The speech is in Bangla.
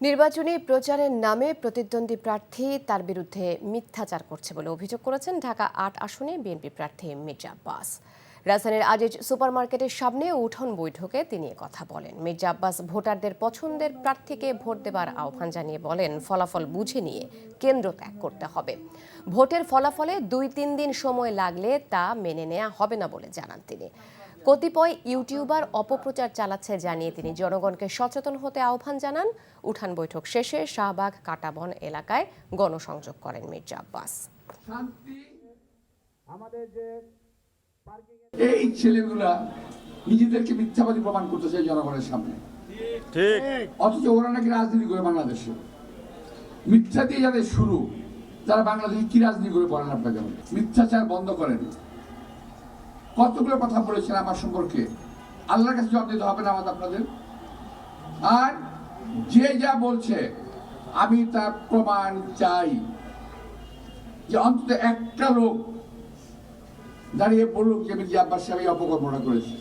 নির্বাচনী প্রচারের নামে প্রতিদ্বন্দ্বী প্রার্থী তার বিরুদ্ধে মিথ্যাচার করছে বলে অভিযোগ করেছেন ঢাকা ৮ আসনে বিএনপি প্রার্থী মির্জা আব্বাস। রাজধানীর আজিজ সুপারমার্কেটের সামনে উঠোন বৈঠকে তিনি কথা বলেন। মির্জা আব্বাস ভোটারদের পছন্দের প্রার্থীকে ভোট দেবার আহ্বান জানিয়ে বলেন, ফলাফল বুঝে নিয়ে কেন্দ্র ত্যাগ করতে হবে। ভোটের ফলাফলে ২-৩ দিন সময় লাগলে তা মেনে নেওয়া হবে না বলে জানান তিনি। কতিপয় ইউটিউবার অপপ্রচার চালাচ্ছে জানিয়ে তিনি জনগণকে সচেতন হতে আহ্বান জানান। উঠান বৈঠক শেষে শাহবাগ কাটাবন এলাকায় গণসংযোগ করেন মির্জা আব্বাস। এই ছেলেগুলা নিজেদেরকে মিথ্যাবাদী প্রমাণ করতেছে জনগণের সামনে, অথচ ওরা নাকি রাজনীতি করে বাংলাদেশে। মিথ্যা দিয়ে যাদের শুরু, তারা বাংলাদেশে কি রাজনীতি করে বলেন আপনাকে? মিথ্যাচার বন্ধ করেন। কতগুলো কথা বলেছেন আমার সম্পর্কে, আল্লাহর কাছে জবাব দিতে হবে না আমাদের আপনাদের? আর যে যা বলছে আমি তার প্রমাণ চাই, যে অন্তত একটা লোক দাঁড়িয়ে বলুক যে মির্জা আব্বাস সাহেব অপকর্মটা করেছে।